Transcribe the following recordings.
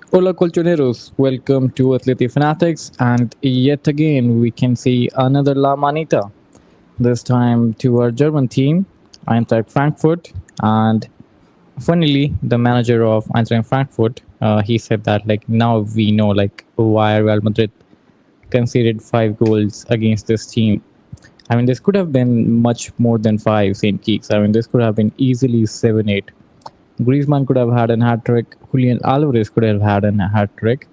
Hola Colchoneros, welcome to Atleti Fanatics, and yet again we can see another La Manita. This time to our German team, Eintracht Frankfurt, and funnily, the manager of Eintracht Frankfurt, he said that like now we know like why Real Madrid conceded 5 goals against this team. I mean, this could have been much more than five, Saint Keeks. I mean, this could have been easily 7, 8. Griezmann could have had an hat trick. Julian Alvarez could have had an hat trick,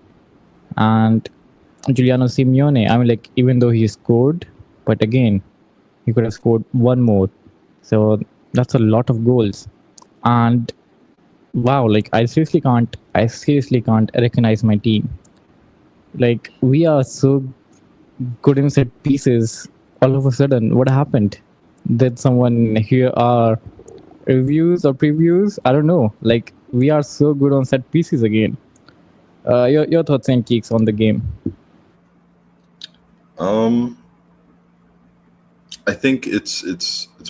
and Giuliano Simeone. I mean, like even though he scored, but again, he could have scored one more. So that's a lot of goals, and wow, like I seriously can't recognize my team. Like we are so good in set pieces. All of a sudden, what happened? Did someone hear our reviews or previews? I don't know. Like we are so good on set pieces again. Your thoughts and kicks on the game? Um, I think it's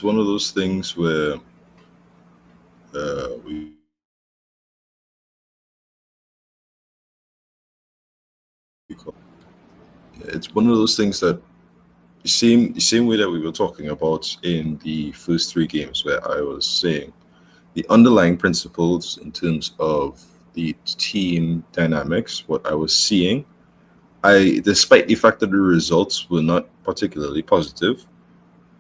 one of those things where we call it's one of those things that the same way that we were talking about in the first three games, where I was saying the underlying principles in terms of the team dynamics, what I was seeing. Despite the fact that the results were not particularly positive,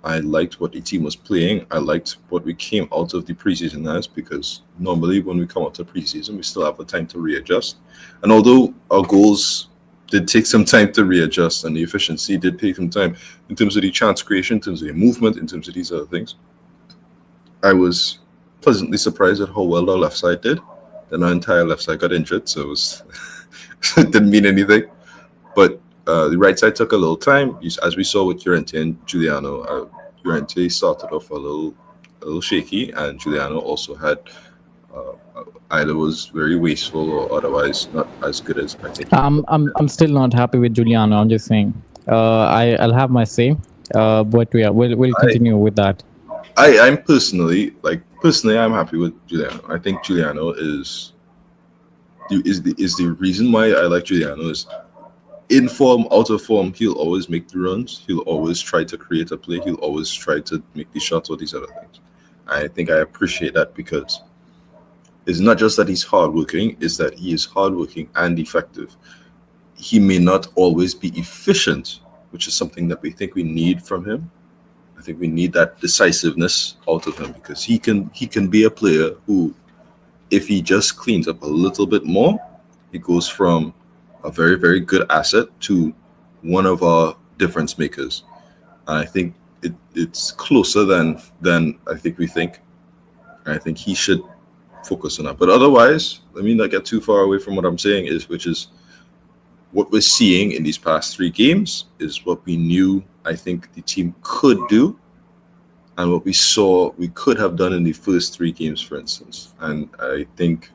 I liked what the team was playing. I liked what we came out of the preseason as, because normally when we come out of preseason, we still have a time to readjust. And although our goals did take some time to readjust and the efficiency did take some time in terms of the chance creation, in terms of the movement, in terms of these other things, I was pleasantly surprised at how well our left side did. Then our entire left side got injured, so it was it didn't mean anything. But the right side took a little time, as we saw with Llorente and Giuliano. Llorente started off a little shaky, and Giuliano also had either was very wasteful or otherwise not as good as I think he could have I'm still not happy with Giuliano. I'm just saying. I'll have my say. But yeah, we'll been. continue with that. I'm personally I'm happy with Giuliano. I think Giuliano is the reason why I like Giuliano is in form, out of form, he'll always make the runs. He'll always try to create a play. He'll always try to make the shots or these other things. I think I appreciate that because it's not just that he's hardworking, it's that he is hardworking and effective. He may not always be efficient, which is something that we think we need from him. I think we need that decisiveness out of him because he can be a player who, if he just cleans up a little bit more, he goes from a very, very good asset to one of our difference makers. And I think it's closer than I think we think. And I think he should focus on that. But otherwise, let me not get too far away from what I'm saying is which is what we're seeing in these past three games is what we knew I think the team could do and what we saw we could have done in the first three games, for instance. And I think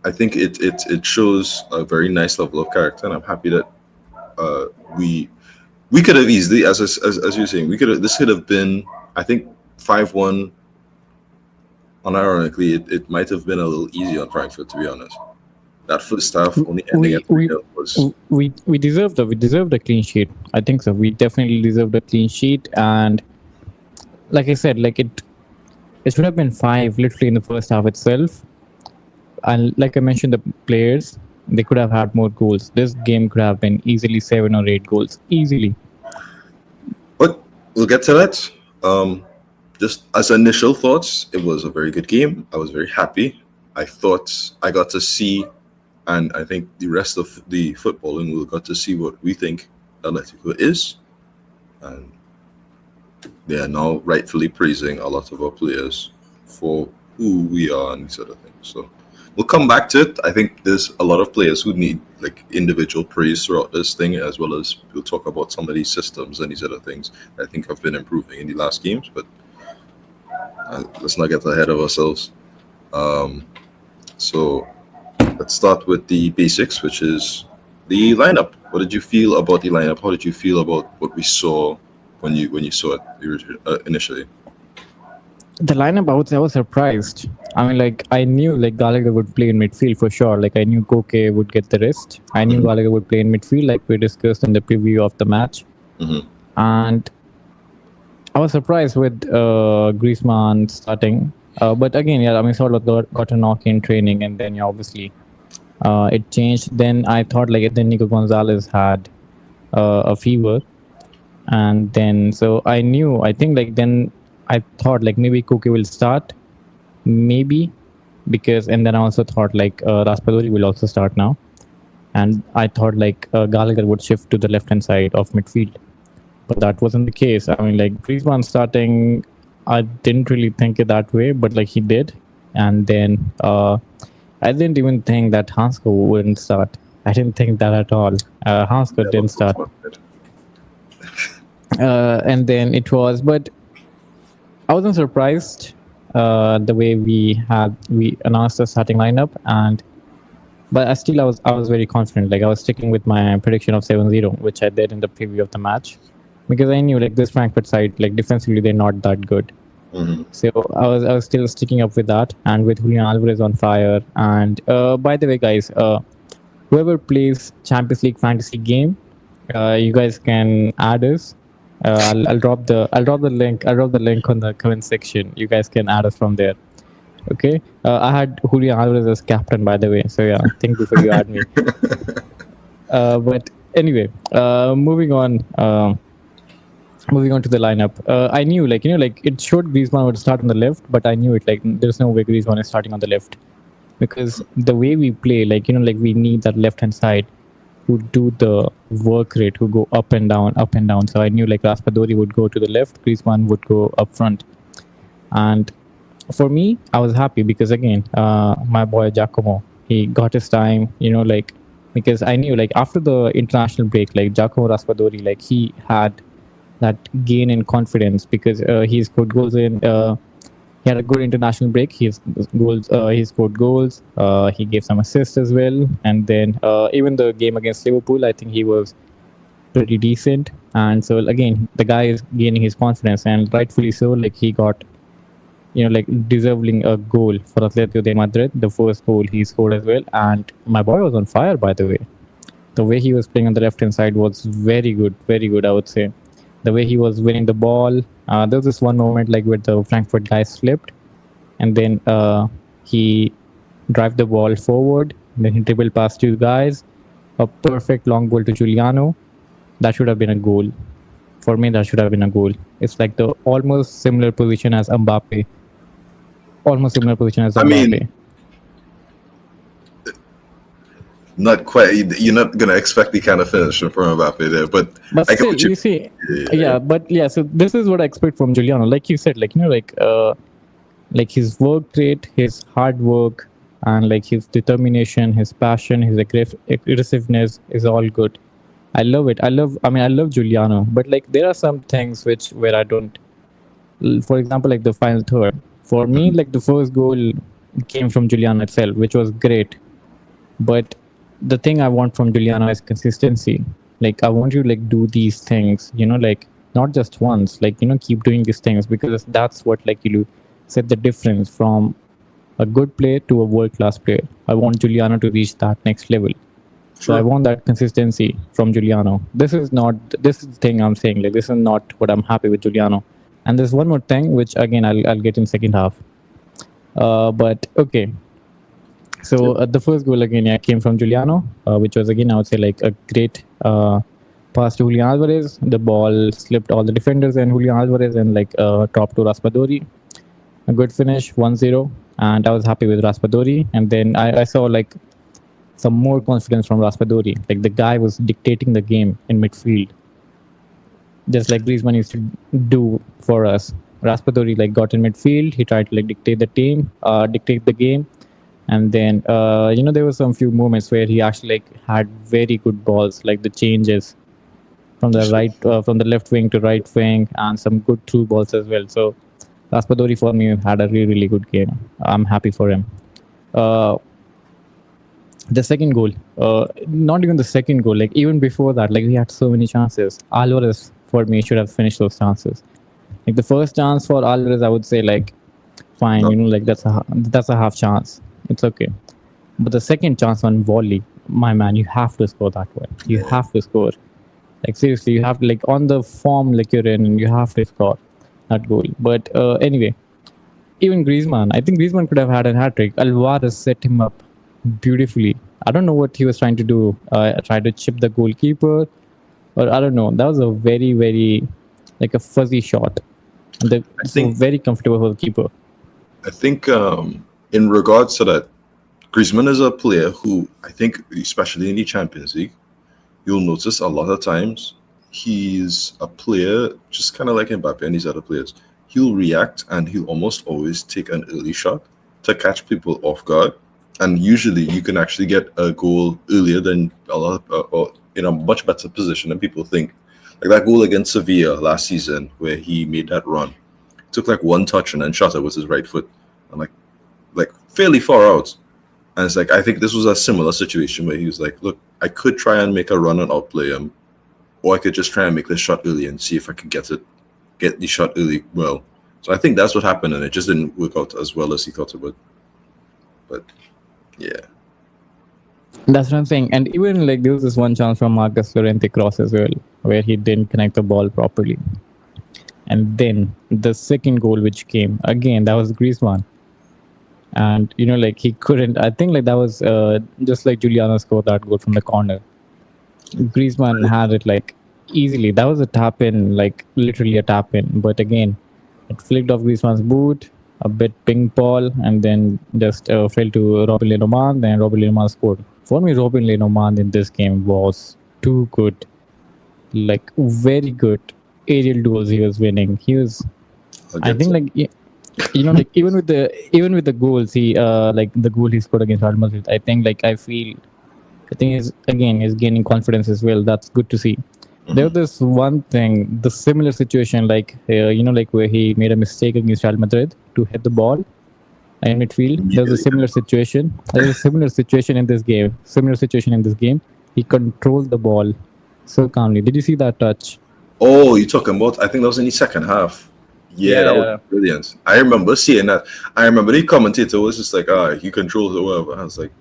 it shows a very nice level of character, and I'm happy that uh, we we could have easily, as you're saying, we could have this could have been, I think, 5-1. Unironically, it might have been a little easy on Frankfurt, to be honest. That first half only ending We at 3 we 0 was. we deserve the clean sheet. I think so. We definitely deserve the clean sheet, and like I said, like it should have been five literally in the first half itself. And like I mentioned, the players they could have had more goals. This game could have been easily 7 or 8 goals, easily. But we'll get to that. Just as initial thoughts, it was a very good game. I was very happy. I thought I got to see, and I think the rest of the footballing will got to see what we think Atletico is. And they are now rightfully praising a lot of our players for who we are and these other things. So we'll come back to it. I think there's a lot of players who need like individual praise throughout this thing, as well as we'll talk about some of these systems and these other things I think have been improving in the last games. But let's not get ahead of ourselves. Um, so let's start with the basics, which is the lineup. What did you feel about the lineup? How did you feel about what we saw when you saw it initially? The lineup, I was surprised. I mean, like I knew like Gallagher would play in midfield for sure. Like I knew Koke would get the rest. I knew Hmm. Gallagher would play in midfield, like we discussed in the preview of the match. Hmm. And I was surprised with Griezmann starting. But again, yeah, I mean, sort of got a knock in training, and then yeah, obviously it changed. Then I thought like then Nico Gonzalez had a fever, and then so I knew. I think like then I thought like maybe Koke will start, maybe because, and then I also thought like Raspadori will also start now, and I thought like Gallagher would shift to the left hand side of midfield, but that wasn't the case. I mean, like Griezmann starting, I didn't really think it that way, but like he did, and then I didn't even think that Hansko wouldn't start. I didn't think that at all. Hansko Never didn't crossed start, my head. and then it was, but I wasn't surprised the way we announced the starting lineup, and but I was very confident. Like I was sticking with my prediction of 7-0, which I did in the preview of the match, because I knew like this Frankfurt side, like defensively they're not that good. Hmm. So I was still sticking up with that, and with Julian Alvarez on fire. And by the way, guys, whoever plays Champions League fantasy game, you guys can add us. I'll drop the link. I'll drop the link on the comment section. You guys can add us from there. Okay. I had Julian Alvarez as captain, by the way. So yeah, think before you add me. But anyway, moving on to the lineup. I knew, like like it showed Griezmann would start on the left, but I knew it like there's no way Griezmann is starting on the left, because the way we play, like like we need that left hand side who do the work rate, who go up and down, up and down. So I knew like Raspadori would go to the left, Griezmann would go up front, and for me, I was happy because again, my boy Giacomo, he got his time. Like because I knew like after the international break, like Giacomo Raspadori, like he had that gain in confidence because he scored goals in. He had a good international break. He scored goals. He gave some assists as well, and then even the game against Liverpool, I think he was pretty decent. And so again, the guy is gaining his confidence, and rightfully so. Like he got like deserving a goal for Atletico de Madrid, the first goal he scored as well. And my boy was on fire, by the way. The way he was playing on the left hand side was very good, I would say. The way he was winning the ball, there was this one moment like where the Frankfurt guy slipped, and then he drive the ball forward, then he dribbled past two guys, a perfect long ball to Giuliano. That should have been a goal. For me, that should have been a goal. It's like the almost similar position as Mbappe, almost similar position as I mean, Mbappe. not quite. You're not gonna expect the kind of finish from Mbappe there, but But I get still, what you. you see, Yeah. yeah, but yeah. So this is what I expect from Giuliano. Like you said, like his work rate, his hard work, and like his determination, his passion, his aggressiveness is all good. I love it. I love Giuliano, but like there are some things which where I don't. For example, like the final third. For me, Mhm. like the first goal came from Giuliano itself, which was great. But the thing I want from Giuliano is consistency. Like I want you to like do these things, like not just once, like keep doing these things, because that's what like you set the difference from a good player to a world class player. I want Giuliano to reach that next level. So I Sure. want that consistency from Giuliano. This is the thing I'm saying. Like this is not what I'm happy with Giuliano. And there's one more thing which again I'll get in second half. But okay, so the first goal again, yeah, came from Giuliano, which was again I would say like a great pass to Julian Alvarez. The ball slipped all the defenders and Julian Alvarez and like dropped to Raspadori. A good finish, 1-0, and I was happy with Raspadori. And then I saw like some more confidence from Raspadori. Like the guy was dictating the game in midfield, just like Griezmann used to do for us. Raspadori like got in midfield. He tried to like dictate the game, and then there were some few moments where he actually like had very good balls, like the changes from the left wing to right wing, and some good through balls as well. So Raspadori for me had a really good game. I'm happy for him. Uh, the second goal, not even the second goal, like even before that, like we had so many chances. Alvarez for me should have finished those chances. Like the first chance for Alvarez, I would say like Fine, No, like that's a half chance. It's okay. But the second chance on volley, my man, you have to score that one. You yeah. have to score. Like seriously, you have to, like on the form like you're in, you have to score that goal. But anyway, even Griezmann, I think Griezmann could have had a hat trick. Alvarez set him up beautifully. I don't know what he was trying to do. Try to chip the goalkeeper, or I don't know. That was a very like a fuzzy shot, and I so think very comfortable for the keeper. I think in regards to that, Griezmann is a player who I think, especially in the Champions League, you'll notice a lot of times he's a player just kind of like Mbappe and these other players. He'll react and he'll almost always take an early shot to catch people off guard. And usually you can actually get a goal earlier than a lot or in a much better position than people think. Like that goal against Sevilla last season where he made that run. Took like one touch and then shot it with his right foot. And like fairly far out. And it's like I think this was a similar situation where he was like, "Look, I could try and make a run and outplay him, or I could just try and make this shot early and see if I could get the shot early well." So I think that's what happened, and it just didn't work out as well as he thought it would. But yeah, That's what I'm saying. And even like there was this one chance from Marcus Llorente cross as well, where he didn't connect the ball properly. And then the second goal which came again, that was Griezmann. And like he couldn't. I think like that was just like Juliano scored that goal from the corner. Griezmann had it like easily. That was a tap in, like literally a tap in. But again, it flicked off Griezmann's boot, a bit ping ball, and then just fell to Robin Lenormand. Then Robin Lenormand scored. For me, Robin Lenormand in this game was too good, like very good aerial duels. He was winning. He was, I'll I get think, to like like even with the goals, he like the goal he scored against Real Madrid. I think he's gaining confidence as well. That's good to see. There was Mhm. this one thing, the similar situation, like like where he made a mistake against Real Madrid to hit the ball in midfield. There was a Immediately. similar situation. There was a similar situation in this game. Similar situation in this game. He controlled the ball so calmly. Did you see that touch? Oh, you talking about? I think that was in the second half. Yeah, Yeah, that was yeah. brilliant. I remember seeing that. I remember the commentator was just like, "Ah, he controls it well." I was like,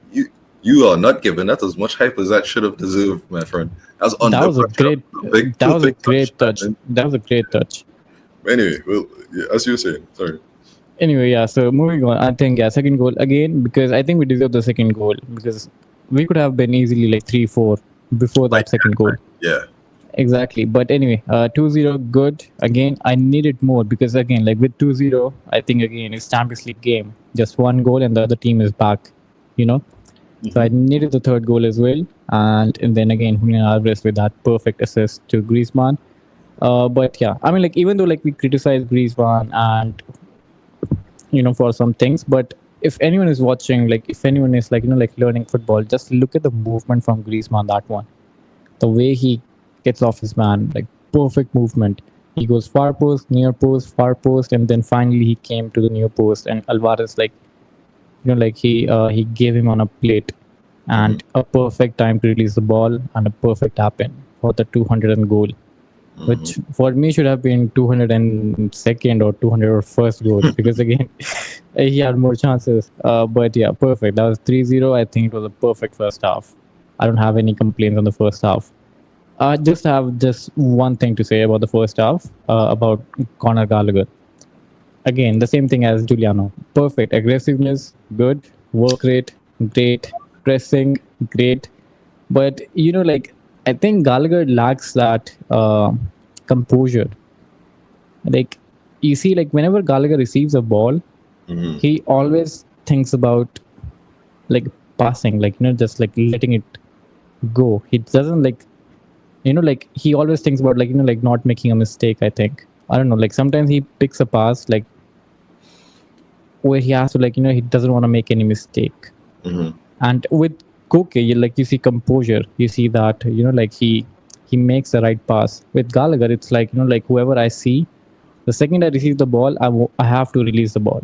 "You are not giving that as much hype as that should have deserved, my friend. That's That under was a pressure. great. Perfect, That was a perfect touch." great touch. That was a great touch. Anyway, well, yeah, as you were saying, sorry. Anyway, yeah. So moving on, I think yeah, second goal again because I think we deserve the second goal because we could have been easily like 3-4 before Like, that second goal. yeah, Exactly. But anyway, 2-0 good. Again, I needed more because again, like with 2-0, I think again it's Champions League game. Just one goal and the other team is back. You know. So I hmm needed the third goal as well. And then again, Julian Alvarez with that perfect assist to Griezmann. But yeah, I mean, like even though like we criticize Griezmann and for some things, but if anyone is watching, like if anyone is like like learning football, just look at the movement from Griezmann. That one, the way he gets off his man, like perfect movement. He goes far post, and then finally he came to the near post, and Alvarez like like he gave him on a plate, hmm and a perfect time to release the ball and a perfect tap in for the 200 goal, hmm which for me should have been 202nd or 201st goal because again he had more chances. But yeah, perfect. That was 3-0. I think it was a perfect first half. I don't have any complaints on the first half. I just have just one thing to say about the first half, about Conor Gallagher. Again, the same thing as Giuliano. Perfect aggressiveness, good work rate, great pressing, great. But like I think Gallagher lacks that composure. Like you see, like whenever Gallagher receives a ball, hmm he always thinks about like passing, like just like letting it go. He doesn't like like he always thinks about like like not making a mistake. I think I don't know. Like sometimes he picks a pass like where he has to like he doesn't want to make any mistake. hmm And with Koke, like you see composure, you see that like he makes the right pass. With Gallagher, it's like like whoever I see, the second I receive the ball, I have to release the ball.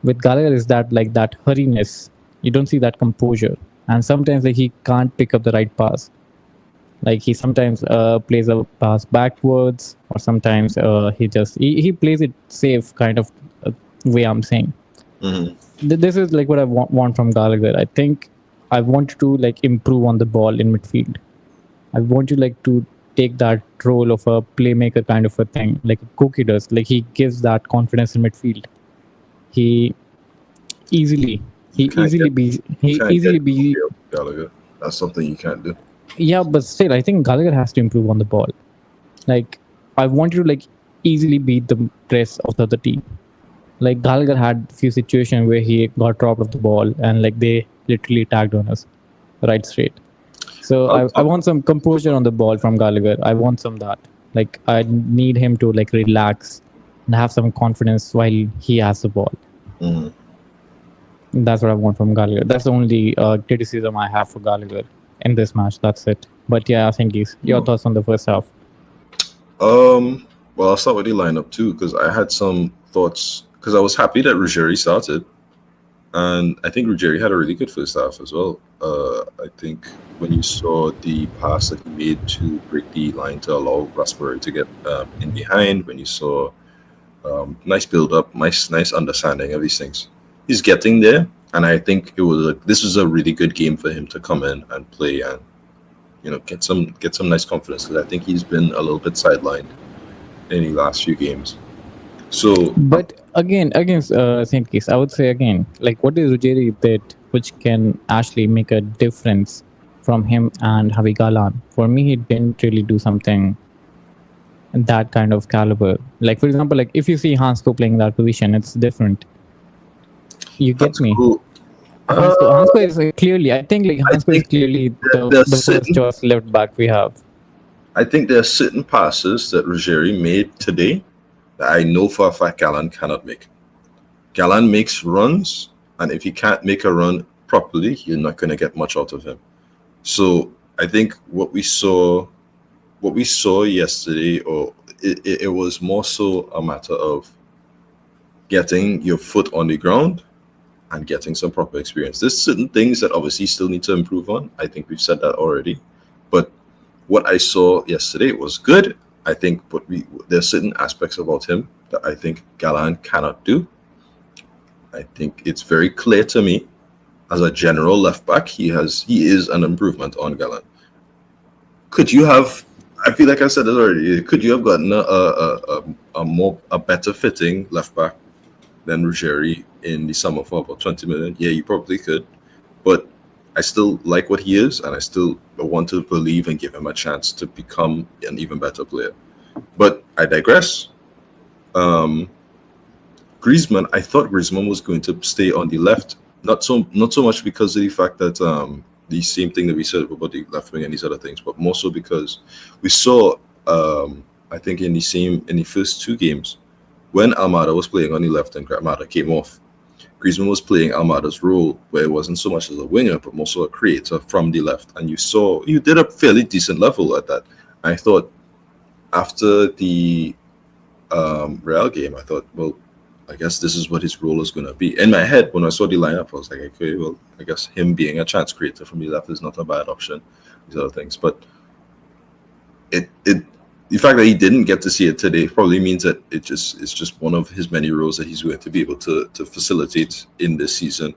With Gallagher, is that like that hurriness? You don't see that composure, and sometimes like he can't pick up the right pass. Like he sometimes plays a pass backwards, or sometimes he plays it safe, kind of. way I'm saying. Hmm. This is like what I want from Gallagher. I think I want you to like improve on the ball in midfield. I want you like to take that role of a playmaker kind of a thing, like Koki does. Like he gives that confidence in midfield. He easily, You can't get you he can't get easily be. Kobe out of Gallagher. That's something you can't do. Yeah, but still, I think Gallagher has to improve on the ball. Like I want you to like easily beat the rest of the other team. Like Gallagher had a few situations where he got robbed of the ball and like they literally tagged on us right straight. So I'll I talk. want some composure on the ball from Gallagher. I want some that. Like I need him to like relax and have some confidence while he has the ball. Mhm. That's what I want from Gallagher. That's the only criticism I have for Gallagher in this match. That's it. But yeah, I think he's your thoughts on the first half. Well, I'll start with the lineup too because I had some thoughts because I was happy that Ruggieri started, and I think Ruggieri had a really good first half as well. I think when you saw the pass that he made to break the line to allow Raspberry to get in behind, when you saw nice build up, nice understanding of these things, he's getting there, and I think this was a really good game for him to come in and play and get some nice confidence because I think he's been a little bit sidelined in the last few games. So But against Saint Kitts, I would say again, like what is Ruggieri did, which can actually make a difference from him and Javi Galan. For me, he didn't really do something that kind of caliber. Like for example, like if you see Hansko playing that position, it's different. You get me? Hansco, Hansko is clearly. I think like I Hansko is think clearly they're the first sitting. choice left back we have. I think there are certain passes that Ruggieri made today that I know for a fact Galan cannot make. Galan makes runs, and if he can't make a run properly, you're not going to get much out of him. So I think what we saw yesterday, or it was more so a matter of getting your foot on the ground and getting some proper experience. There's certain things that obviously still need to improve on. I think we've said that already. But what I saw yesterday was good. I think, but there's certain aspects about him that I think Galan cannot do. I think it's very clear to me as a general left back, he is an improvement on Galan. Could you have? I feel like I said it already. Could you have gotten a better fitting left back than Ruggieri in the summer for about 20 million? Yeah, you probably could. But I still like what he is, and I still want to believe and give him a chance to become an even better player. But I digress. Um, Griezmann, I thought Griezmann was going to stay on the left, not so much because of the fact that the same thing that we said about the left wing and these other things, but more so because we saw I think in the first two games when Almada was playing on the left and Almada came off, Griezmann was playing Almada's role where it wasn't so much as a winger but more so a creator from the left, and you saw you did a fairly decent level at that. I thought after the Real game, I thought, well, I guess this is what his role is going to be. In my head, when I saw the lineup, I was like, okay, well, I guess him being a chance creator from the left is not a bad option. These other things, but it the fact that he didn't get to see it today probably means that it's just one of his many roles that he's going to be able to facilitate in this season,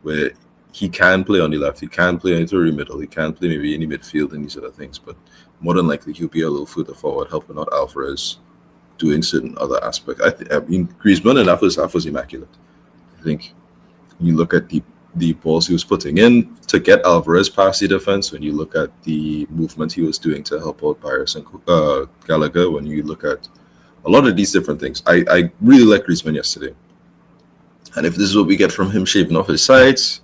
where he can play on the left, he can play into the middle, he can play maybe in the midfield and these other things, but more than likely he'll be a little further forward, helping out Alvarez, doing certain other aspects. I mean, Griezmann in that first half was immaculate. I think when you look at the balls he was putting in to get Alvarez past the defense, when you look at the movement he was doing to help out Barris and Gallagher, when you look at a lot of these different things, I really like Griezmann yesterday. And if this is what we get from him shaving off his sides,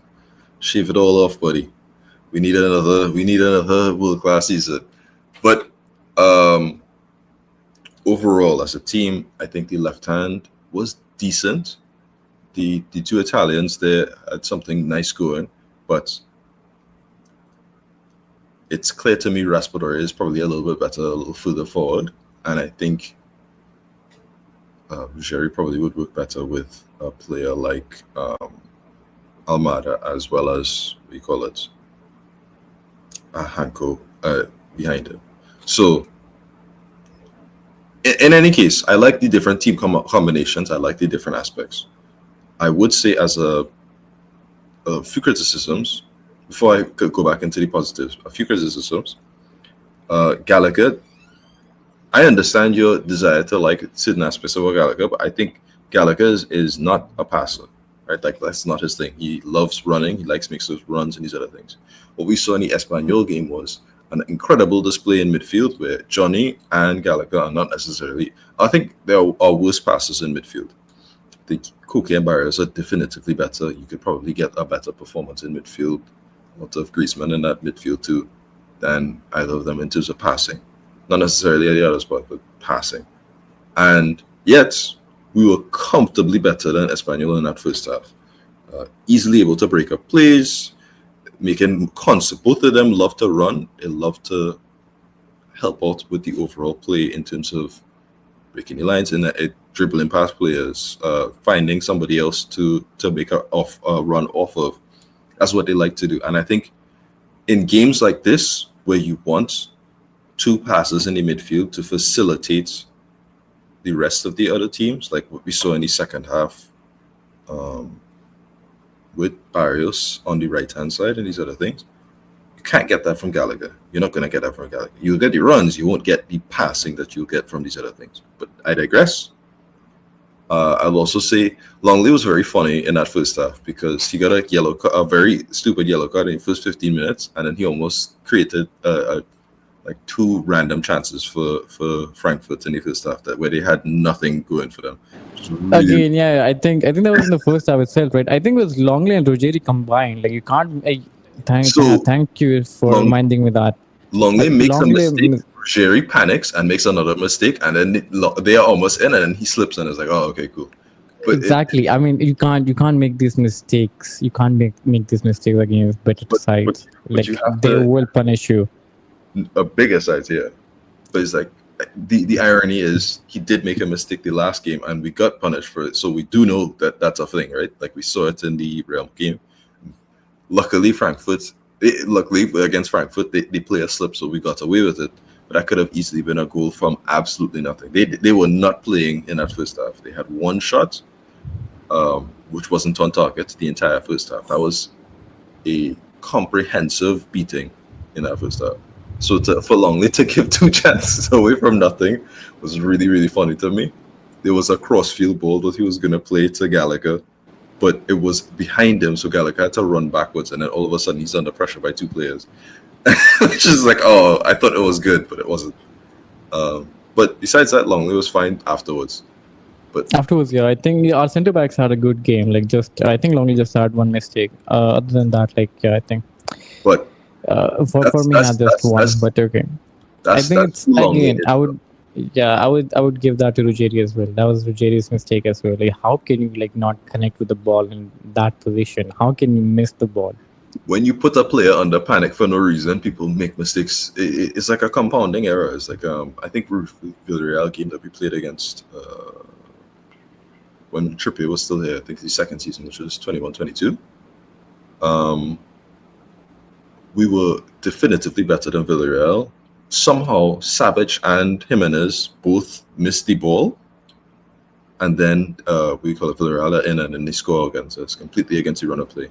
shave it all off, buddy. We need another world class season. But um, overall, as a team, I think the left hand was decent. The two Italians there had something nice going, but it's clear to me Raspadori is probably a little bit better, a little further forward, and I think Jerry probably would work better with a player like Almada as well as we call it Hanko behind him. So in any case, I like the different team combinations. I like the different aspects. I would say as a few criticisms before I could go back into the positives. A few criticisms. Gallagher, I understand your desire to like certain aspects of Gallagher, but I think Gallagher is not a passer, right? Like that's not his thing. He loves running. He likes makes those runs and these other things. What we saw in the Espanyol game was an incredible display in midfield where Johnny and Gallagher are not necessarily. I think they are worse passers in midfield. I think Koke and Barrios are definitively better. You could probably get a better performance in midfield out of Griezmann in that midfield too than either of them in terms of passing. Not necessarily the others, but passing. And yet, we were comfortably better than Espanyol in that first half. Easily able to break up plays, making constant. Both of them love to run. They love to help out with the overall play in terms of breaking the lines and dribbling past players, finding somebody else to make a run off of. That's what they like to do. And I think in games like this, where you want two passes in the midfield to facilitate the rest of the other teams, like what we saw in the second half with Barrios on the right-hand side and these other things. You can't get that from Gallagher. You're not going to get that from Gallagher. You'll get the runs. You won't get the passing that you'll get from these other things. But I digress. I'll also say Longley was very funny in that first half because he got a very stupid yellow card in the first 15 minutes, and then he almost created like two random chances for Frankfurt in the first half where they had nothing going for them. Really again, yeah, I think that was in the first half itself, right? I think it was Longley and Rogeri combined. Like you can't. Thank you for reminding me that. Longley makes a mistake. Jerry panics and makes another mistake, and then they are almost in, and then he slips and is like, "Oh, okay, cool." But exactly. I mean, you can't make these mistakes. You can't make these mistakes against better sides. Like they will punish you. A bigger side, yeah. But it's like the irony is he did make a mistake the last game, and we got punished for it. So we do know that that's a thing, right? Like we saw it in the Real game. Luckily against Frankfurt, they play a slip, so we got away with it. But that could have easily been a goal from absolutely nothing. They were not playing in that first half. They had one shot, which wasn't on target the entire first half. That was a comprehensive beating in that first half. So for Longley to give two chances away from nothing was really, really funny to me. There was a cross-field ball that he was going to play to Gallagher, but it was behind him, so Gallagher had to run backwards, and then all of a sudden he's under pressure by two players. Which is like, oh, I thought it was good, but it wasn't. But besides that, Longley was fine afterwards. But afterwards, yeah, I think our centre backs had a good game. Like I think Longley just had one mistake. Other than that, like yeah, I think. But for me, had just one, but okay. I think it's again. I would give that to Ruggieri as well. That was Ruggieri's mistake as well. Like, how can you like not connect with the ball in that position? How can you miss the ball? When you put a player under panic for no reason, people make mistakes. It's like a compounding error. It's like I think Villarreal game that we played against when Trippier was still here. I think the second season, which was 21-22. We were definitively better than Villarreal. Somehow, Savage and Jimenez both missed the ball, and then we call it Villarreal in, and then they score against us completely against the run of play.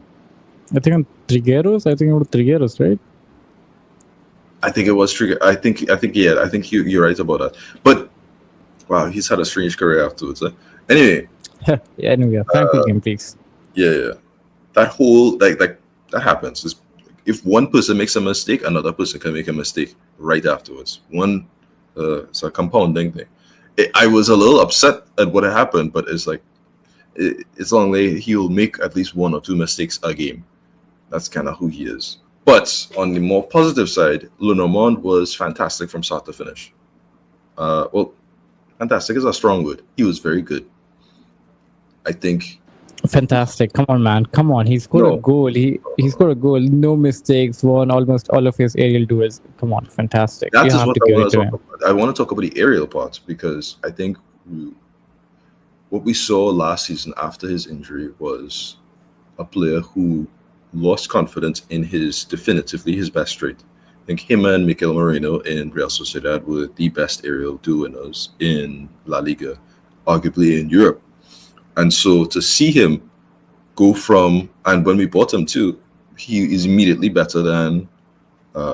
I think on Trigueros. I think it was Trigueros, right? I think it was Trigueros. I think you're right about that. But wow, he's had a strange career afterwards. Anyway. Yeah. Anyway, Frankfurt game, please. Yeah. That whole like that happens. If one person makes a mistake, another person can make a mistake right afterwards. It's a compounding thing. I was a little upset at what had happened, but it's like it's only he'll make at least one or two mistakes a game. That's kind of who he is. But on the more positive side, Lenormand was fantastic from start to finish. Fantastic is a strong word. He was very good. I think. Fantastic. Come on, man. Come on. He scored a goal. He scored a goal. No mistakes. Won almost all of his aerial duels. Come on. Fantastic. That is what I want to talk about the aerial parts because I think what we saw last season after his injury was a player who lost confidence in definitively his best trait. I think him and Mikel Moreno in Real Sociedad were the best aerial duel winners in La Liga, arguably in Europe. And so to see him go from, and when we bought him too, he is immediately better than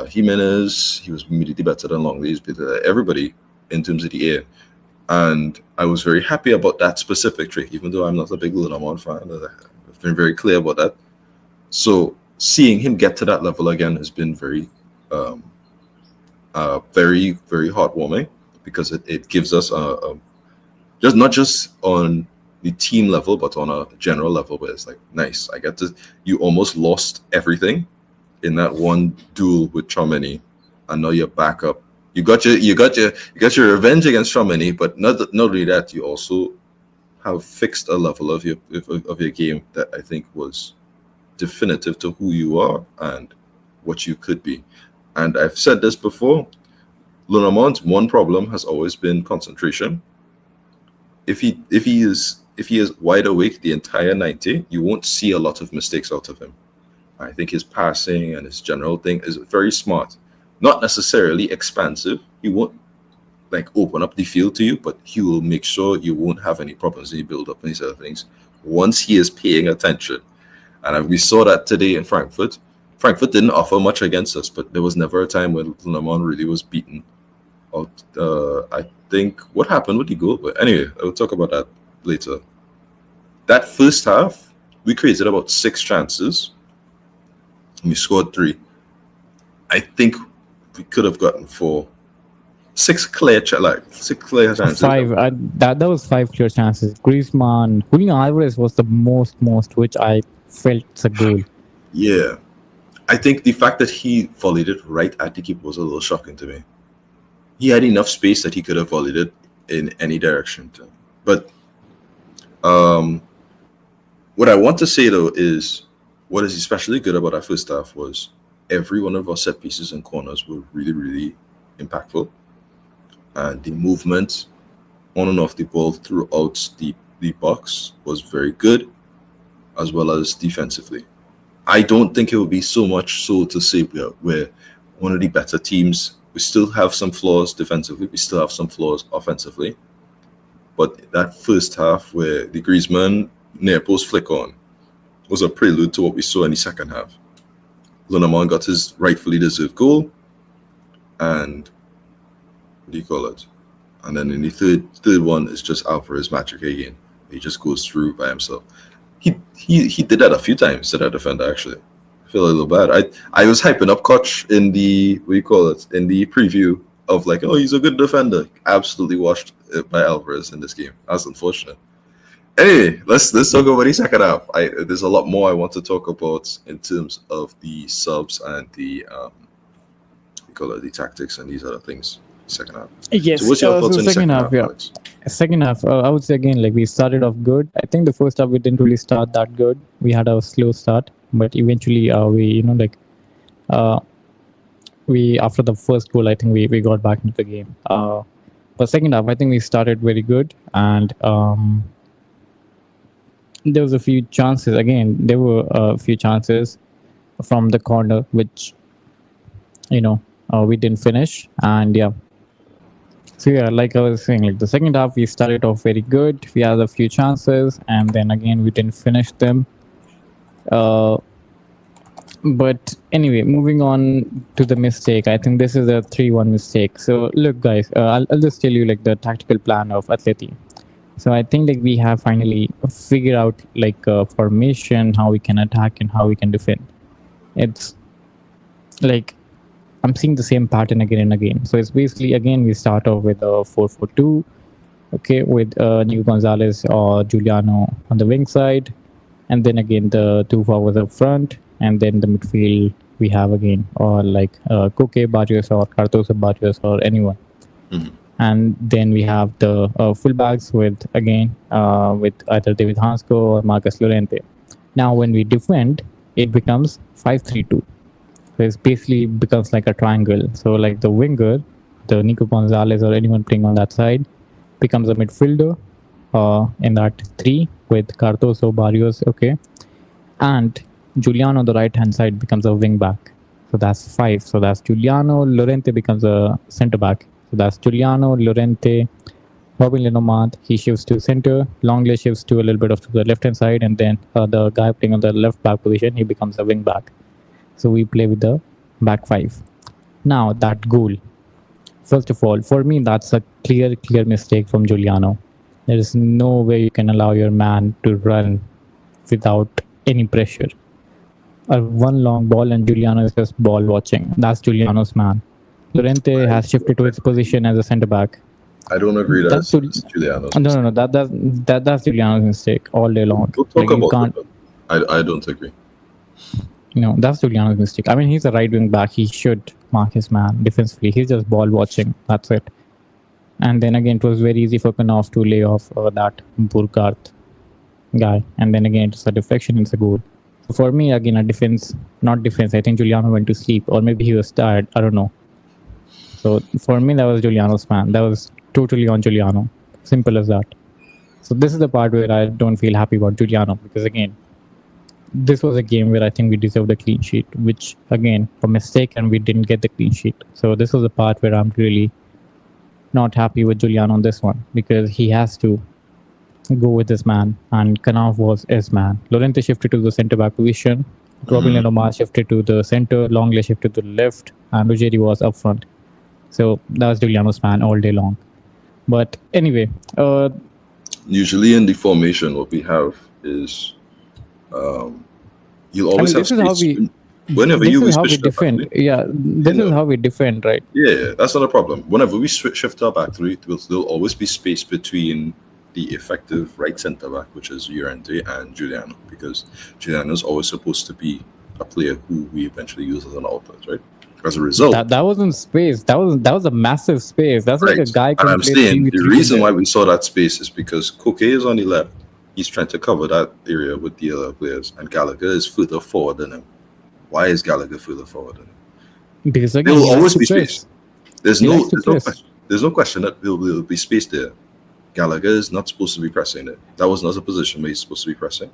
Jimenez. He was immediately better than Longley. He's better than everybody in terms of the air. And I was very happy about that specific trait, even though I'm not a big Lenormand fan. I've been very clear about that. So seeing him get to that level again has been um, very, very heartwarming, because it gives us just not just on the team level, but on a general level, where it's like, nice. I get to. You almost lost everything in that one duel with Chomeny, and now you're back up. You got your revenge against Chomeny, but not only that, you also have fixed a level of your game that I think was definitive to who you are and what you could be. And I've said this before, Lenormand's one problem has always been concentration. If he is wide awake the entire 90, you won't see a lot of mistakes out of him. I think his passing and his general thing is very smart. Not necessarily expansive. He won't like open up the field to you, but he will make sure you won't have any problems in the build up and these other things once he is paying attention. And we saw that today in Frankfurt. Frankfurt didn't offer much against us, but there was never a time when Lenormand really was beaten out. I think what happened with the goal, but anyway, I will talk about that later. That first half, we created about 6 chances, and we scored 3. I think we could have gotten 4. 6 clear chances. 5. That was 5 clear chances. Griezmann, Julian Alvarez was the most which I felt it's a goal. Yeah, I think the fact that he volleyed it right at the keeper was a little shocking to me. He had enough space that he could have volleyed it in any direction. But what I want to say though is what is especially good about our first half was every one of our set pieces and corners were really, really impactful. And the movement on and off the ball throughout the box was very good, as well as defensively. I don't think it would be so much so to say we're one of the better teams. We still have some flaws defensively. We still have some flaws offensively. But that first half where the Griezmann near post flick on was a prelude to what we saw in the second half. Lenormand got his rightfully deserved goal. And what do you call it? And then in the third one is just Alvarez magic again. He just goes through by himself. He did that a few times to that defender, actually. I feel a little bad. I was hyping up Koch in the in the preview of like, oh, he's a good defender. Absolutely washed by Alvarez in this game. That's unfortunate. Anyway, let's talk about the second half. There's a lot more I want to talk about in terms of the subs and the the tactics and these other things. Second half. Yes. So what's your thoughts on the second half? Yeah. Alex? Second half, I would say again, like we started off good. I think the first half we didn't really start that good. We had a slow start, but eventually we after the first goal, I think we got back into the game. But second half, I think we started very good, and there was a few chances. Again, there were a few chances from the corner, which we didn't finish, and yeah. So yeah, like I was saying, like the second half we started off very good. We had a few chances, and then again we didn't finish them. But anyway, moving on to the mistake. I think this is a 3-1 mistake. So look, guys, I'll just tell you like the tactical plan of Atleti. So I think like we have finally figured out like formation, how we can attack and how we can defend. It's like I'm seeing the same pattern again and again. So it's basically, again, we start off with a 4-4-2, okay, with Nico Gonzalez or Giuliano on the wing side. And then again, the 2 forwards up front. And then the midfield we have again, or like Koke Barrios or Cardoso Barrios or anyone. Mm-hmm. And then we have the fullbacks with either David Hansko or Marcus Llorente. Now, when we defend, it becomes 5-3-2. So it basically becomes like a triangle. So like the winger, the Nico Gonzalez or anyone playing on that side, becomes a midfielder in that 3 with Cardoso, Barrios, okay. And Giuliano on the right-hand side becomes a wing back. So that's 5. So that's Giuliano. Llorente becomes a centre back. So that's Giuliano, Llorente, Robin Lenormand, he shifts to center. Longley shifts to a little bit of to the left hand side, and then the guy playing on the left back position, he becomes a wing back. So we play with the back five. Now that goal, first of all, for me, that's a clear mistake from Giuliano. There is no way you can allow your man to run without any pressure. A one long ball and Giuliano is just ball watching. That's Giuliano's man. Llorente has shifted to its position as a centre back. I don't agree That's that's Giuliano's no, no, mistake. no. That's Giuliano's mistake all day long. We'll Like talk you about it, can't. but I don't agree. That's Giuliano's mistake. I mean, he's a right wing back. He should mark his man defensively. He's just ball watching. That's it. And then again, it was very easy for Knopf to lay off that Burkhardt guy. And then again, it's a deflection. It's a goal. So for me, again, a defense, not defense. I think Giuliano went to sleep, or maybe he was tired. I don't know. So for me, that was Giuliano's man. That was totally on Giuliano. Simple as that. So this is the part where I don't feel happy about Giuliano, because again, this was a game where I think we deserved a clean sheet, which again, a mistake, and we didn't get the clean sheet. So this was the part where I'm really not happy with Giuliano on this one, because he has to go with his man, and Knopf was his man. Llorente shifted to the centre back position. Robin Lenormand shifted to the centre. Longley shifted to the left, and Ruggieri was up front. So that was Giuliano's man all day long. But anyway, Usually in the formation, what we have is you'll I always mean, have this is how space. we Whenever this you is how we switch to back defend. three, Yeah, you this is know, how we defend, right? yeah, that's not a problem. Whenever we shift our back three, there'll always be space between the effective right centre back, which is Llorente, and Giuliano, because Giuliano is always supposed to be a player who we eventually use as an outlet, right? As a result, That wasn't space. That was a massive space. That's like right. a guy And can I'm play three saying v the three in reason there. why we saw that space is because Koke is on the left. He's trying to cover that area with the other players, and Gallagher is further forward than him. Why is Gallagher further forward than him? Because There again, will he likes always to be space. press. There's He likes no to there's no press. question. There's no question that there will be space there. Gallagher is not supposed to be pressing it. That was not a position where he's supposed to be pressing.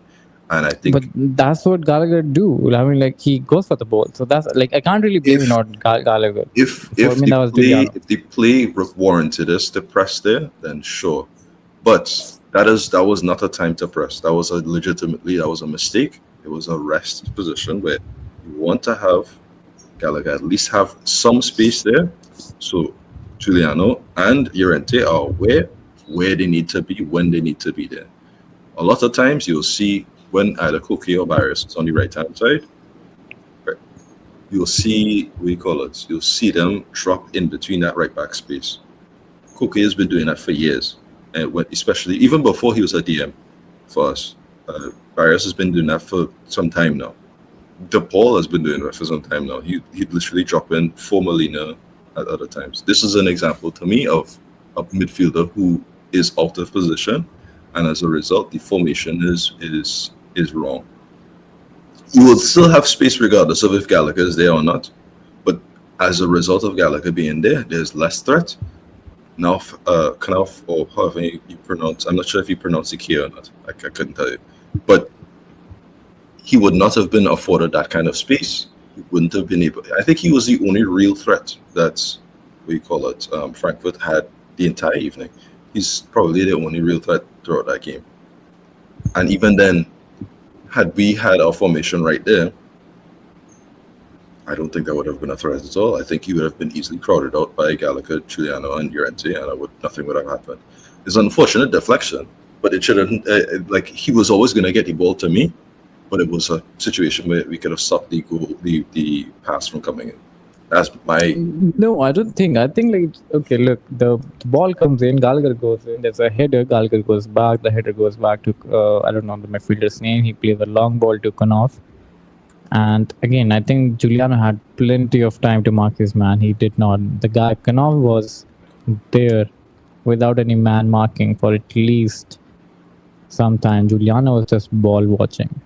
And I But think that's what Gallagher do. I mean, like he goes for the ball. So that's like I can't really blame it if on Gallagher. if For if me, the that was play Giuliano. if the play warranted us to press there, then sure. But that was not a time to press. That was that was a mistake. It was a rest position where you want to have Gallagher at least have some space there. So Giuliano and Llorente are where they need to be when they need to be there. A lot of times you'll see when either Koke or Barrios is on the right hand side, right, you'll see what you call it. You'll see them drop in between that right back space. Koke has been doing that for years, and especially even before he was a DM for us. Barrios has been doing that for some time now. De Paul has been doing that for some time now. He'd literally drop in for Molina at other times. This is an example to me of a midfielder who is out of position, and as a result, the formation is wrong. You will still have space regardless of if Gallagher is there or not, but as a result of Gallagher being there, there's less threat. Now, Knopf, or however you pronounce, I'm not sure if you pronounce it here or not. I couldn't tell you, but he would not have been afforded that kind of space. He wouldn't have been able. I think he was the only real threat that we call it. Frankfurt had the entire evening. He's probably the only real threat throughout that game. And even then, had we had our formation right there, I don't think that would have been a threat at all. I think he would have been easily crowded out by Gallagher, Giuliano, and Llorente, and nothing would have happened. It's an unfortunate deflection, but it shouldn't. Like he was always going to get the ball to me, but it was a situation where we could have stopped the pass from coming in. That's my No, I don't think. I think like okay, look, the ball comes in, Gallagher goes in. There's a header, Gallagher goes back. The header goes back to I don't know the midfielder's name. He plays a long ball to Knopf. And again, I think Giuliano had plenty of time to mark his man. He did not. The guy Knopf was there without any man marking for at least some time. Giuliano was just ball watching.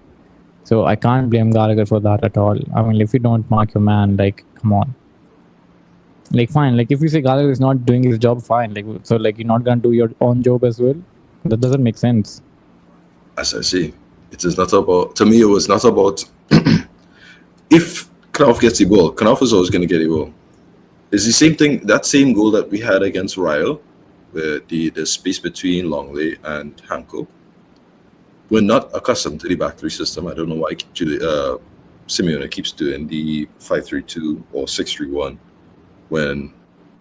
So I can't blame Gallagher for that at all. I mean, if you don't mark your man, like, come on. Like, fine. Like, if you say Gallagher is not doing his job, fine. Like, so, like, you're not gonna do your own job as well. That doesn't make sense. as I say, it is not about. To me, it was not about. If Knopf gets the ball, Knopf is always going to get the ball. It's the same thing. That same goal that we had against Ryle where the space between Longley and Hanko. We're not accustomed to the back three system. I don't know why Simeone keeps doing the 5-3-2 or 6-3-1 when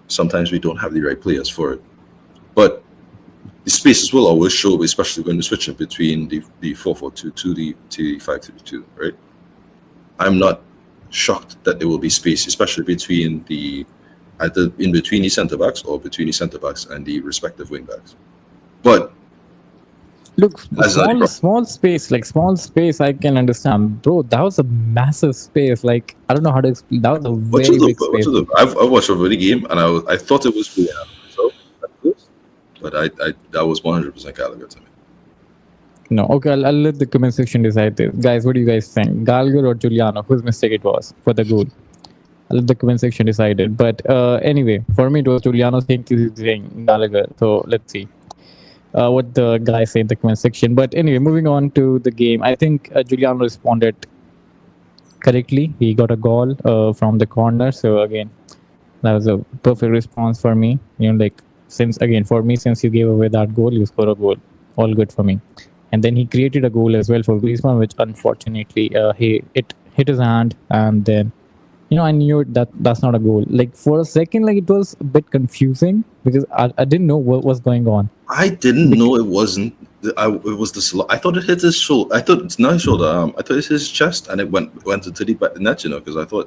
sometimes we don't have the right players for it. But the spaces will always show, especially when we're switching between the 4-4-2 to the 5-3-2, right? I'm not shocked that there will be space, especially between either in between the centre backs or between the centre backs and the respective wing backs. But Look, as a small space, I can understand, bro. That was a massive space. Like, I don't know how to explain. That was a what you very look, big what space. you look. I've watched over the game and I thought it was Juliano myself at first, but I that was 100% Gallagher to me. No, okay, I'll let the comment section decide this. Guys, what do you guys think? Gallagher or Giuliano? Whose mistake it was for the goal? I'll let the comment section decide it. But anyway, for me, it was Giuliano saying Gallagher. So let's see what the guys say in the comment section. But anyway, moving on to the game, I think Giuliano responded correctly. He got a goal from the corner. So again, that was a perfect response for me. Like since you gave away that goal, you score a goal. All good for me. And then he created a goal as well for Griezmann, which unfortunately it hit his hand, and then I knew that that's not a goal. Like for a second, like it was a bit confusing because I didn't know what was going on. I didn't know it wasn't. It was the. I thought it hit his shoulder. I thought it's not his shoulder. I thought it's his chest, and it went into the back the net. Because I was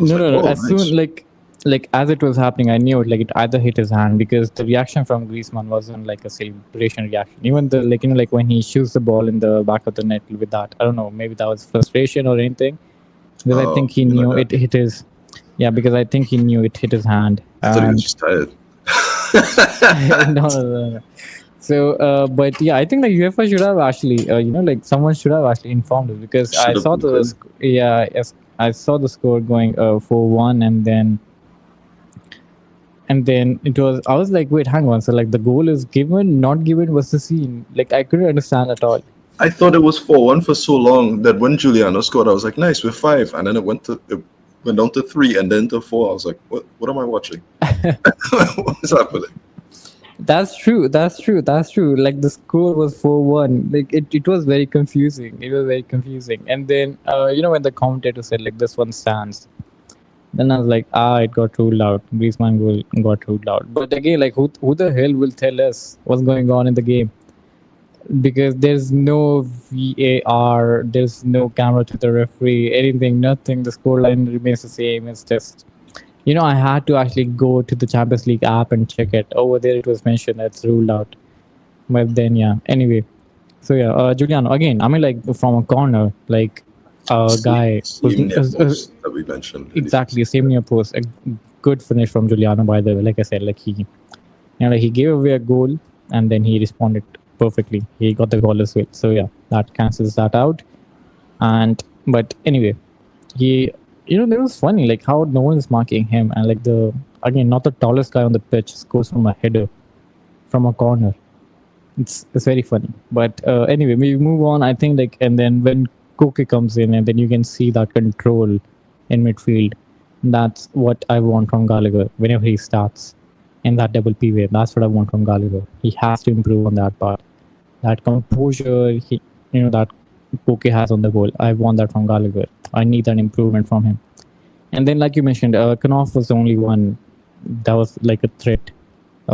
No, like, no, no. oh, As nice. soon like as it was happening, I knew it. Like it either hit his hand because the reaction from Griezmann wasn't like a celebration reaction. Even the like when he shoots the ball in the back of the net with that. I don't know. Maybe that was frustration or anything. Because I think he Something like knew that. it hit his. Yeah, because I think he knew it hit his hand, I thought he was and just tired. no, no, no, no. So, but yeah, I think the UEFA should have actually, like someone should have actually informed us because I Should have saw been clear. yeah, yes, I saw the score going 4-1, and then it was. I was like, wait, hang on. So like the goal is given, not given. What's the scene? Like I couldn't understand at all. I thought it was 4-1 for so long that when Giuliano scored, I was like, nice, we're five, and then it went down to three and then to four. I was like, what am I watching? What is happening? That's true. That's true. That's true. Like the score was 4-1. Like it was very confusing. It was very confusing. And then when the commentator said like this one stands, then I was like, it got ruled out. Griezmann goal got ruled out. But again, like who the hell will tell us what's going on in the game? Because there's no VAR, there's no camera to the referee, anything, nothing. The scoreline remains the same. It's just I had to actually go to the Champions League app and check it. Over there, it was mentioned that's ruled out. But then, yeah. Anyway, so yeah, Giuliano again. I mean, like from a corner, like a guy who's Same near post that we mentioned in the first. exactly same near post. A good finish from Giuliano, by the way. Like I said, like like he gave away a goal and then he responded perfectly. He got the goal as well. So yeah, that cancels that out. And but anyway, he that was funny like how no one is marking him, and like the again not the tallest guy on the pitch scores from a header from a corner. It's very funny. But anyway, we move on. I think like and then when Koke comes in, and then you can see that control in midfield. That's what I want from Gallagher whenever he starts in that double pivot. That's what I want from Gallagher. He has to improve on that part. That composure that Koke has on the ball. I want that from Gallagher. I need an improvement from him. And then, like you mentioned, Knopf was the only one that was like a threat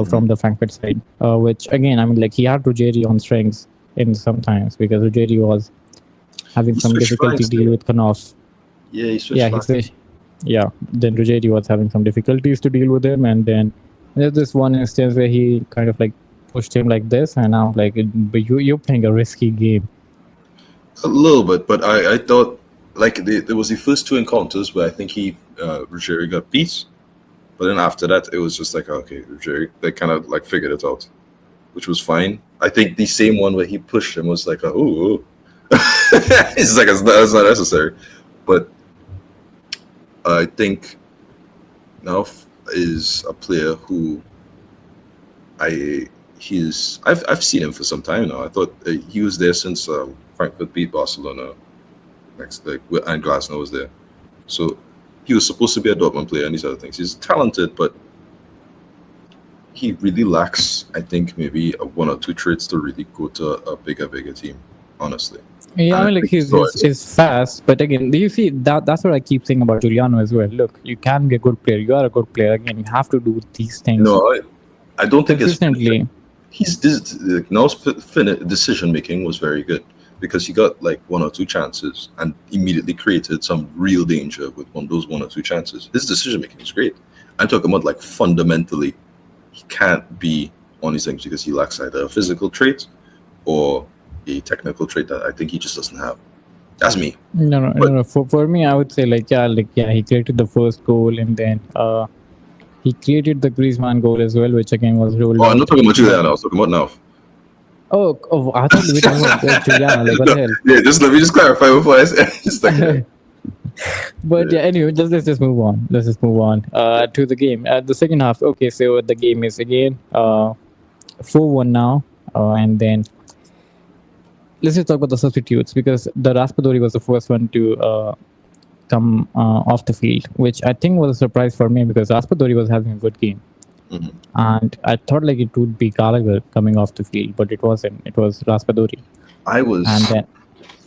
from the Frankfurt side. Which again, I mean, like he had Ruggeri on strings in sometimes because Ruggeri was having He some switched difficulty flanks deal there. with Knopf. Yeah, he switched Yeah, he flanks. said, yeah. Then Ruggeri was having some difficulties to deal with him, and then there's this one instance where he kind of like pushed him like this, and I'm like, but you're playing a risky game. A little bit, but I thought like there was the first two encounters where I think Ruggieri got beat, but then after that it was just like okay, Ruggieri they kind of like figured it out, which was fine. I think the same one where he pushed him was like oh, it's like it's not necessary, but I think Nauf is a player who I've seen him for some time now. I thought he was there since Frankfurt beat Barcelona next like and Glasner was there. So he was supposed to be a Dortmund player and these other things. He's talented, but he really lacks, I think, maybe one or two traits to really go to a bigger team, honestly. Yeah, And I I mean, like think so. is fast, but again, do you see that? That's what I keep saying about Giuliano as well. Look, you can be a good player. You are a good player. Again, you have to do these You things know, I don't think his finishing. consistently. He's like, Now's decision making was very good because he got like one or two chances and immediately created some real danger with those one or two chances. His decision making is great. I'm talking about like fundamentally, he can't be on these things because he lacks either a physical trait or a technical trait that I think he just doesn't have. That's me. No, no, no, But no. For me, I would say like yeah, he created the first goal, and then he created the Griezmann goal as well, which again was ruled oh, I'm not out. talking about But Julian. I was talking about now. oh, I thought we were talking about Giuliano. Like what the No, hell? yeah, just let me just clarify before I say. Just like, But yeah. yeah, anyway, let's just move on. Let's just move on to the game. The second half. Okay, so the game is again 4-1 now, and then let's just talk about the substitutes because the Raspadori was the first one to come off the field, which I think was a surprise for me because Raspadori was having a good game, Mhm. and I thought like it would be Gallagher coming off the field, but it wasn't. It was Raspadori, I and was. then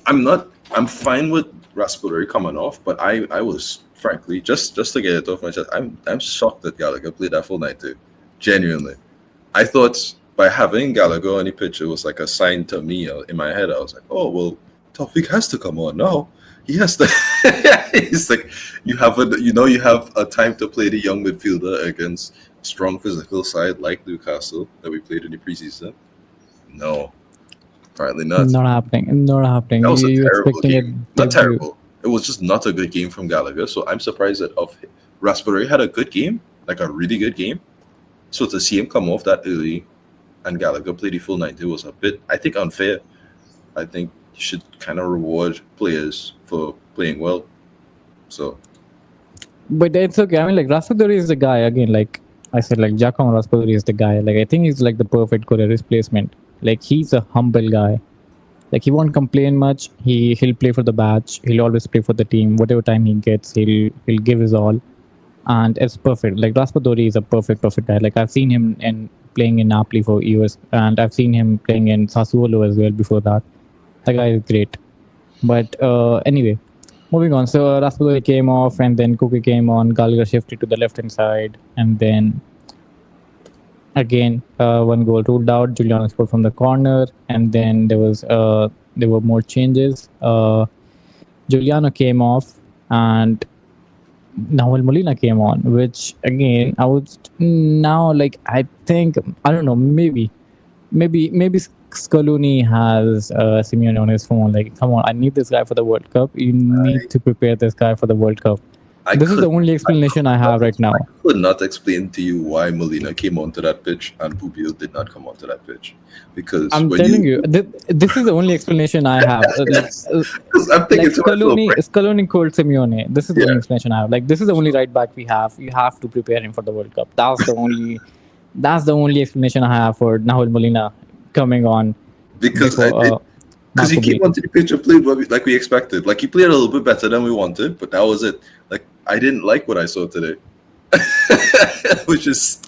I'm not. I'm fine with Raspadori coming off, but I was frankly just to get it off my chest. I'm shocked that Gallagher played that full night too. Genuinely, I thought by having Gallagher on the pitch, it was like a sign to me in my head. I was like, oh well, Taufik has to come on now. He has to. It's like you have a time to play the young midfielder against a strong physical side like Newcastle that we played in the preseason. No, apparently not. not happening. Not happening. That was a You terrible expecting a game. Not debut? terrible. It was just not a good game from Gallagher. So I'm surprised that Raspberry had a good game, like a really good game. So to see him come off that early and Gallagher play the full 90 was a bit, I think, unfair. I think you should kind of reward players for playing well. So But it's okay. I mean, like Raspadori is the guy again. Like I said, like Giacomo Raspadori is the guy. Like I think he's like the perfect career replacement. Like he's a humble guy. Like he won't complain much. He'll play for the batch. He'll always play for the team. Whatever time he gets, he'll give his all, and it's perfect. Like Raspadori is a perfect guy. Like I've seen him in playing in Napoli for years, and I've seen him playing in Sassuolo as well before that. The guy is great. But anyway, moving on. So Raspadori came off, and then Cookie came on. Gallagher shifted to the left hand side, and then again one goal ruled out. Giuliano scored from the corner, and then there were more changes. Giuliano came off, and Nahuel Molina came on, which again I was now like I think I don't know maybe Scaloni has Simeone on his phone. Like, come on, I need this guy for the World Cup. You need to prepare this guy for the World Cup. I This is the could only explanation I have right now. could not explain to you why Molina came onto that pitch and Pubil did not come onto that pitch. Because I'm when telling you, this is the only explanation I have. I'm thinking Like to myself, right? Scaloni called Simeone. This is the Yeah. only explanation I have. Like, this is the only right back we have. You have to prepare him for the World Cup. That's the only explanation I have for Nahuel Molina coming on Because before because he Marco came Bill. onto the pitch and played like we expected. Like he played a little bit better than we wanted, but that was it. Like I didn't like what I saw today, which is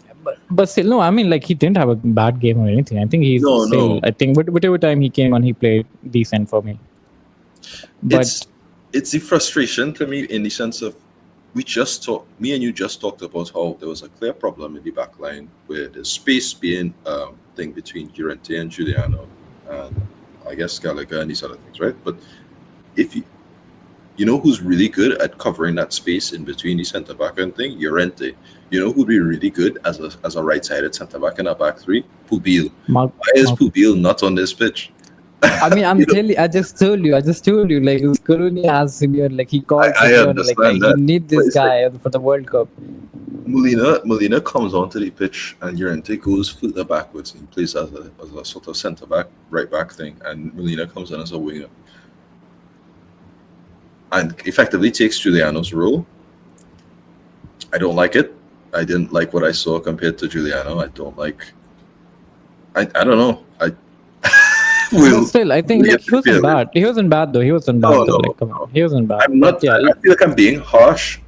But still, no. I mean, like he didn't have a bad game or anything. I think he's still. no. I think whatever time he came on, he played decent for me. But It's the frustration to me in the sense of me and you just talked about how there was a clear problem in the back line where the space being thing between Llorente and Giuliano and I guess Gallagher and these other things, right? But if you know who's really good at covering that space in between the centre back and thing, Llorente. You know who'd be really good as a right-sided centre back in a back three? Pubil. Mark, Why is Pubil not on this pitch? I mean, I'm telling you, I just told you, like Scaloni has Simeone, like he called I Simeone, like understand you that. need But this it's like guy for the World Cup. Molina comes onto the pitch and Llorente goes further backwards and he plays as a sort of centre back, right back thing, and Molina comes in as a winger and effectively takes Giuliano's role. I don't like it. I didn't like what I saw compared to Giuliano. I don't like. I don't know. I But still, I think we'll like get to feel it. He wasn't bad though. He wasn't bad No, though. no, Like come no. on, he wasn't bad. I'm not. But yeah, I feel like I'm being harsh,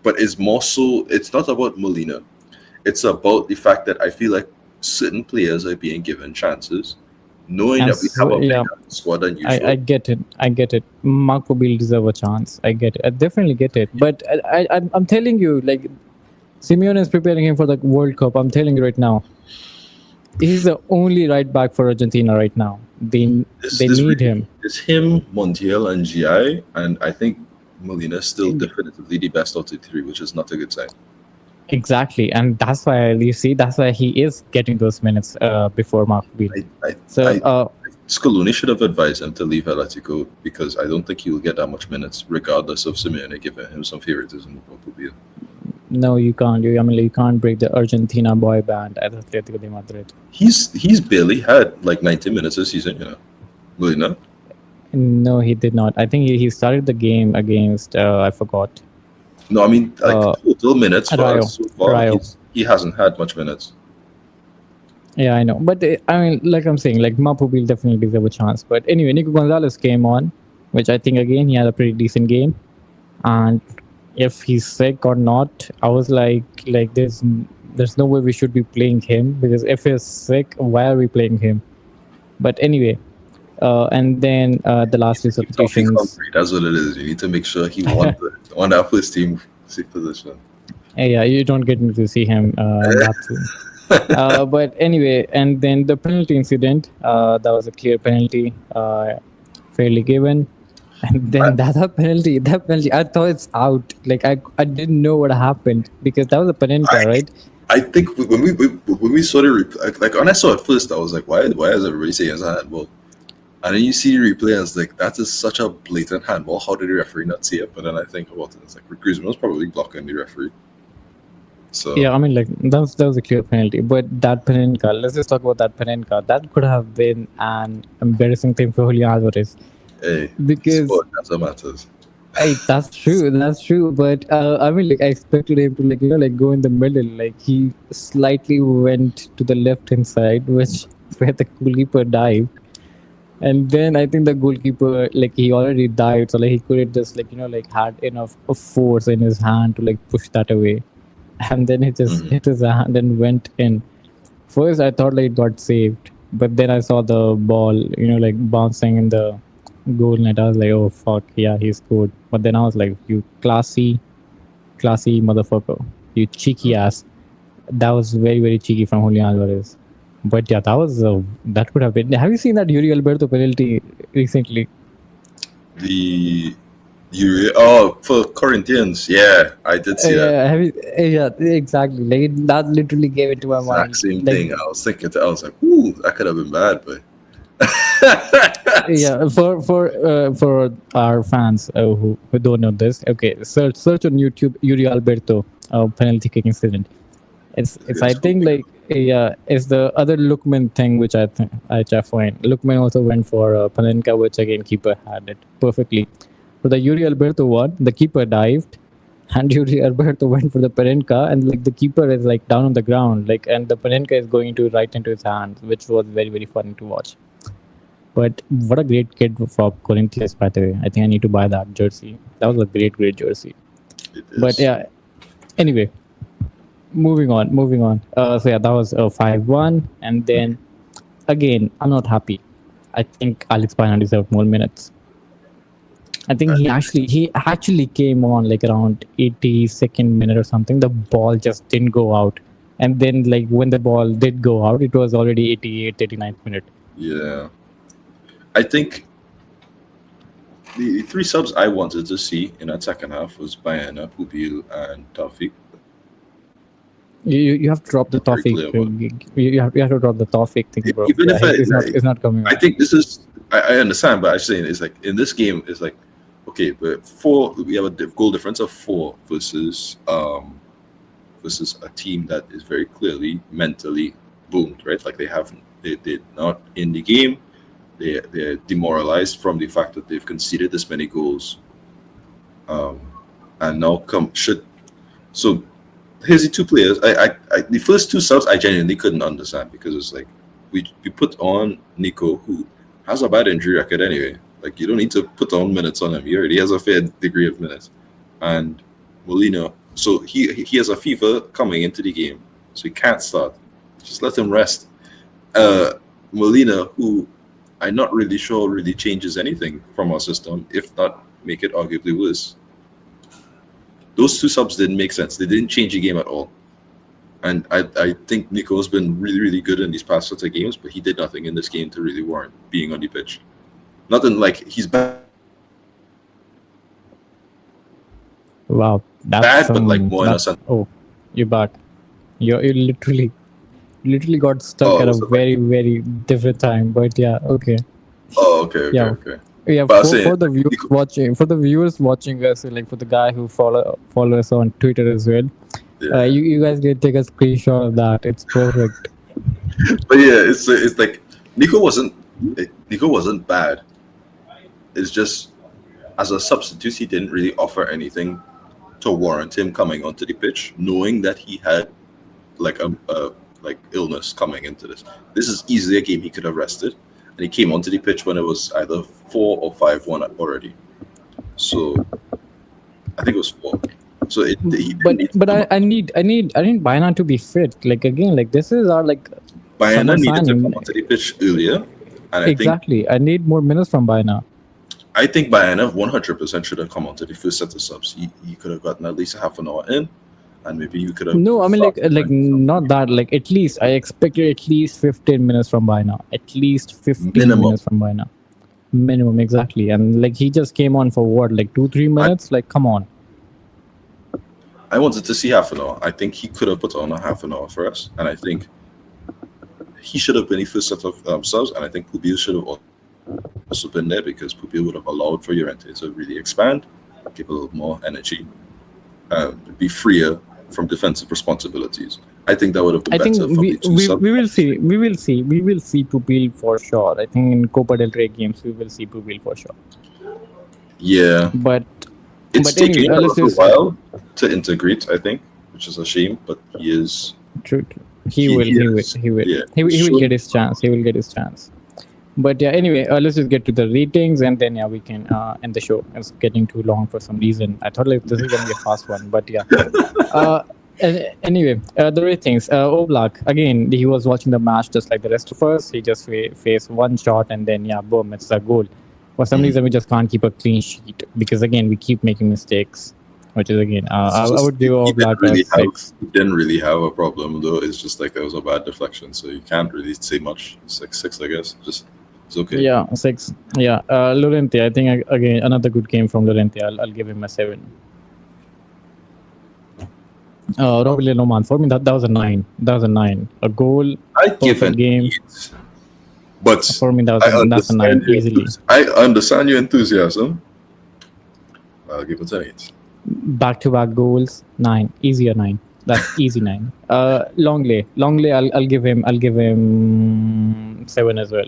but it's more so. It's not about Molina. It's about the fact that I feel like certain players are being given chances, knowing And that we have a yeah, bigger squad than I usual. get it. I get it. Marco will deserve a chance. I get it. I definitely get it. But I'm telling you, like, Simeone is preparing him for the World Cup. I'm telling you right now, he's the only right back for Argentina right now. They This need really him. is him, Montiel, and GI, and I think Molina is still definitively the best out of the three, which is not a good sign. Exactly, and that's why you see that's why he is getting those minutes before Marco Bill. I, I, So I Scaloni should have advised him to leave Atletico because I don't think he will get that much minutes, regardless of Simeone giving him some favoritism. Probably. no, you can't. I mean, you can't break the Argentina boy band at Atlético de Madrid. He's barely had like 90 minutes this season, Molina. No, he did not. I think he started the game against I forgot. No, I mean like Uh, total minutes for us Rayo, so far. Rayo. He hasn't had much minutes. Yeah, I know. But I mean, like I'm saying, like Mapu will definitely deserve a chance. But anyway, Nico Gonzalez came on, which I think again he had a pretty decent game. And if he's sick or not, I was like there's no way we should be playing him because if he's sick, why are we playing him? But anyway, and then the last two Toffee substitutions. concrete, that's what it is. You need to make sure he won on that first team position. Yeah, you don't get to see him that soon. But anyway, and then the penalty incident, that was a clear penalty, fairly given. And then that penalty, I thought it's out. Like I didn't know what happened because that was a I, Panenka, right? I think when we saw the replay, like when I saw it first, I was like, why is everybody saying it's a handball? And then you see the replay, I was like, that is such a blatant handball. How did the referee not see it? But then I think about it, it's like Griezmann was probably blocking the referee. So Yeah, I mean, like that was a clear penalty. But that Panenka, let's just talk about that Panenka. That could have been an embarrassing thing for Julian Alvarez hey, because sport, that's what matters. That's true. That's true. But I mean, like, I expected him to, like, like go in the middle. Like, he slightly went to the left hand side, which where the goalkeeper dived. And then I think the goalkeeper, like, he already dived, so like he couldn't just, like, like had enough of force in his hand to like push that away. And then he just hit his hand and went in. First, I thought like it got saved, but then I saw the ball, like bouncing in the goal net. I was like, oh fuck, yeah, he scored. But then I was like, you classy motherfucker, you cheeky ass. That was very, very cheeky from Julian Alvarez. But yeah, that could have been. Have you seen that Yuri Alberto penalty recently? The for Corinthians, yeah, I did see that. Yeah, yeah, exactly. Like that literally gave it to my Exact mind. same Like, thing. I was thinking, I was like, ooh, that could have been bad, but yeah, for our fans who don't know this, okay, search on YouTube Yuri Alberto penalty kick incident. It's I it's cool. think like yeah, it's the other Lookman thing which I find Lookman also went for Panenka, which again keeper had it perfectly. For the Yuri Alberto one, the keeper dived, and Yuri Alberto went for the Panenka, and like the keeper is like down on the ground, like, and the Panenka is going to right into his hands, which was very, very funny to watch. But what a great kid for Corinthians, by the way. I think I need to buy that jersey. That was a great, great jersey. It But is. yeah, anyway, moving on. So yeah, that was 5-1. And then again, I'm not happy. I think Alex Pina deserved more minutes. I think he actually came on like around 82nd minute or something. The ball just didn't go out. And then like when the ball did go out, it was already 88th, 89th minute. Yeah, I think the three subs I wanted to see in that second half was Bayana, Pubil, and Taufik. You have to drop the Very topic. clear about You have to drop the topic thing, bro. even Yeah, if I it's not like, it's not coming I up. think this is I understand, but I'm saying it's like in this game it's like okay, but we have a goal difference of 4 versus a team that is very clearly mentally boomed, right? Like they're not in the game. They're demoralized from the fact that they've conceded this many goals, um, and now come should so here's the two players. The first two subs I genuinely couldn't understand because it's like we put on Nico, who has a bad injury record anyway. Like you don't need to put on minutes on him. He already has a fair degree of minutes. And Molina, so he has a fever coming into the game. so he can't start. Just let him rest. Uh, Molina, who I'm not really sure really changes anything from our system, if not make it arguably worse. Those two subs didn't make sense. They didn't change the game at all. And I think Nico's been really, really good in these past sets of games, but he did nothing in this game to really warrant being on the pitch. Nothing like he's Wow, that's bad, but like some more in a that. sense. Oh, you're back. You literally got stuck Oh, at a was it like, very different time. But yeah, okay. oh, okay, okay, Yeah, okay. yeah. But I was For saying, the viewers Nico, watching, us, like for the guy who follow us on Twitter as well. yeah. You guys can take a screenshot of that. It's perfect. But yeah, it's like Nico wasn't Nico wasn't bad. It's just as a substitute, he didn't really offer anything to warrant him coming onto the pitch, knowing that he had like a like illness coming into this. This is easily a game he could have rested, and he came onto the pitch when it was either 4 or 5-1 already. So I think it was 4. So he didn't need to But come I on. I need Baina to be fit. Like again, like this is our like summer Bayana needed to signing. come onto the pitch earlier, and Exactly. I need more minutes from Baina. I think Bayana 100% should have come onto the first set of subs. He could have gotten at least a half an hour in, and maybe you could have. No, I mean like started not that. Like at least I expected at least 15 minutes from Baina. At least 15 minimum. minutes from Baina. Minimum, exactly. And like he just came on for what, like 2-3 minutes? Like come on. I wanted to see half an hour. I think he could have put on a half an hour for us, and I think he should have been the first set of subs, and I think Pubil should have also been there because Pubil would have allowed for Llorente to really expand, give a little more energy, be freer from defensive responsibilities. I think that would have I been think better from the two subs. we will see Pupil for sure. I think in Copa del Rey games we will see Pupil for sure. Yeah, But it's anyway, taking a let's little just while to integrate, I think, which is a shame, but he is. true. He is. Yeah, He he's will get shown. his chance. He will get his chance. But yeah, anyway, let's just get to the ratings and then yeah, we can end the show. It's getting too long for some reason. I thought like this is gonna be a fast one, but yeah. Anyway, the ratings. Oblak again. He was watching the match just like the rest of us. He just faced one shot and then yeah, boom, it's a goal. For some reason, we just can't keep a clean sheet because again, we keep making mistakes. Which is again, I would give Oblak a 6. He didn't really have a problem though. It's just like there was a bad deflection, so you can't really say much. It's like 6, I guess. Just it's okay. Yeah, 6. Yeah, Lorente. I think again another good game from Lorente. I'll give him a 7. Robin Loman, for me that was a 9. That was a 9. A goal, I give perfect an game. 8, but For me that's a 9 easily. I understand your enthusiasm. I'll give it an 8. Back-to-back goals, 9. Easier 9. That's easy 9. Longley. I'll give him 7 as well.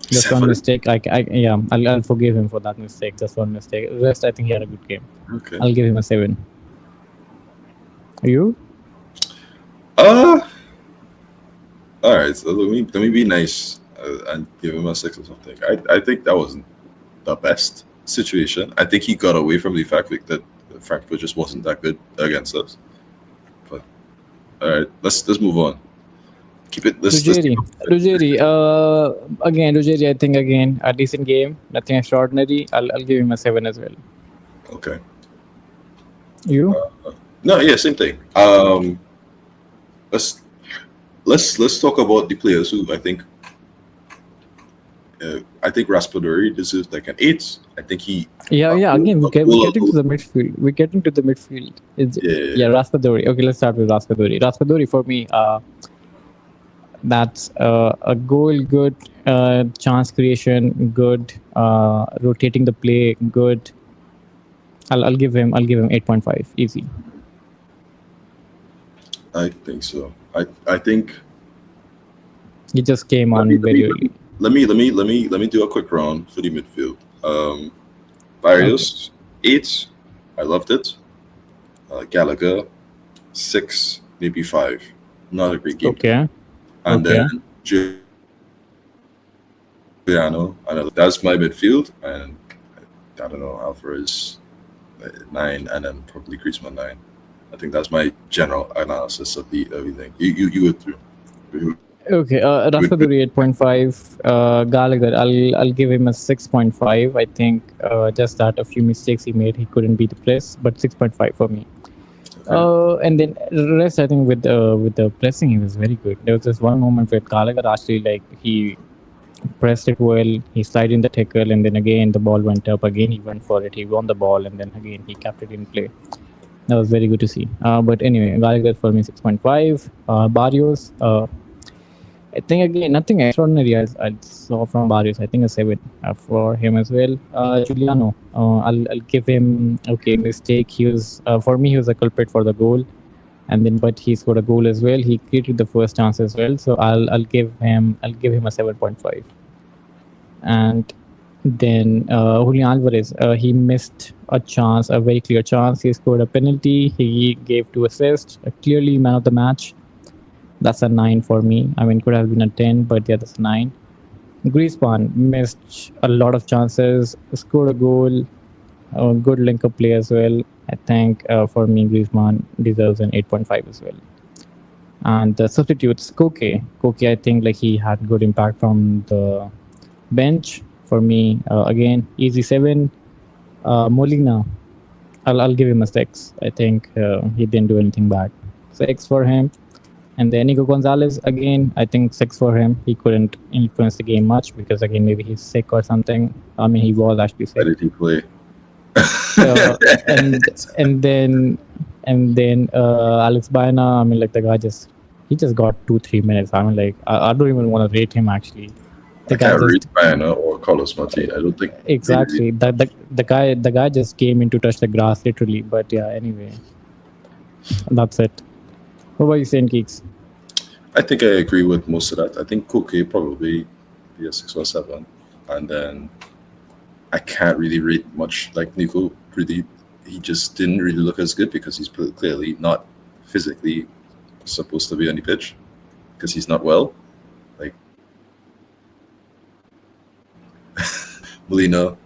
Just 7? one mistake. I'll forgive him for that mistake. Just one mistake. The rest, I think he had a good game. Okay. I'll give him a 7. You? All right. So let me be nice and give him a 6 or something. I think that wasn't the best situation. I think he got away from the fact that Frankfurt just wasn't that good against us. But all right, let's move on. Keep it. Ruggieri. Ruggieri. I think again a decent game. Nothing extraordinary. I'll give him a 7 as well. Okay. You? No, yeah, same thing. Let's talk about the players who I think Raspadori deserves like an 8. I think he. Again, we get into the midfield. We get into the midfield. Raspadori. Okay, let's start with Raspadori. Raspadori for me, that's a goal, good chance creation, good rotating the play, good. I'll give him 8.5 easy. I think so. I think he just came on very early. Let me do a quick round for the midfield. Barrios, 8. I loved it. Gallagher, 6, maybe 5. Not a great game. Okay. And then Giuliano, that's my midfield. And I don't know, Alvarez 9, and then probably Griezmann 9. I think that's my general analysis of the everything. You went through. Okay, Rashford 8.5. Gallagher, I'll give him a 6.5. I think just that a few mistakes he made, he couldn't beat the press, but 6.5 for me. And then rest, I think with the pressing, he was very good. There was this one moment where Gallagher actually like he pressed it well. He slid in the tackle, and then again the ball went up. Again he went for it. He won the ball, and then again he kept it in play. That was very good to see. But anyway, Gallagher for me 6.5. Barrios. I think again nothing extraordinary I saw from Barrios. I think a 7 for him as well. Giuliano, I'll give him okay mistake. He was for me he was a culprit for the goal, and then but he scored a goal as well. He created the first chance as well. So I'll give him a 7.5. And then Julian Alvarez, he missed a chance, a very clear chance. He scored a penalty. He gave 2 assists. Clearly man of the match. That's a 9 for me. I mean, could have been a 10, but yeah, that's a 9. Griezmann missed a lot of chances, scored a goal, a good link up play as well. I think for me, Griezmann deserves an 8.5 as well. And the substitutes, Koke, I think like he had good impact from the bench. For me, again, easy 7. Molina, I'll give him a 6. I think he didn't do anything bad. 6 for him. And then Nico Gonzalez, again, I think 6 for him. He couldn't influence the game much because, again, maybe he's sick or something. I mean, he was actually sick. Why did he play? And then Alex Baena, I mean, like the guy he just got 2-3 minutes. I mean, like I don't even want to rate him actually. I can't read Baena or Carlos Martin. I don't think exactly. The guy just came in to touch the grass literally. But yeah, anyway, that's it. What about you saying, Geeks? I think I agree with most of that. I think Koke probably be a 6 or 7. And then I can't really rate much like Nico. Really, he just didn't really look as good because he's clearly not physically supposed to be on the pitch because he's not well. Like Molina.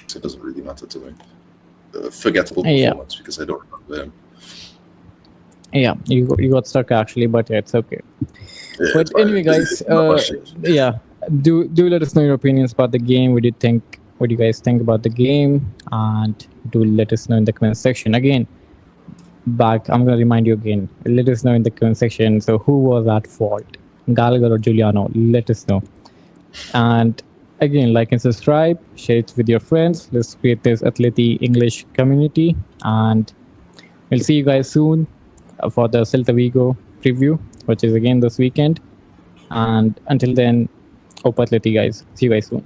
So it doesn't really matter to me. Forgettable performance because I don't remember him. Yeah, you got stuck actually, but yeah, it's okay. Yeah, but anyway, guys, do let us know your opinions about the game. What do you guys think about the game? And do let us know in the comment section. Again, I'm gonna remind you again. Let us know in the comment section. So who was at fault, Gallagher or Giuliano? Let us know. And again, like and subscribe, share it with your friends. Let's create this Atleti English community, and we'll see you guys soon for the Celta Vigo preview, which is again this weekend. And until then, hope Atleti guys. See you guys soon.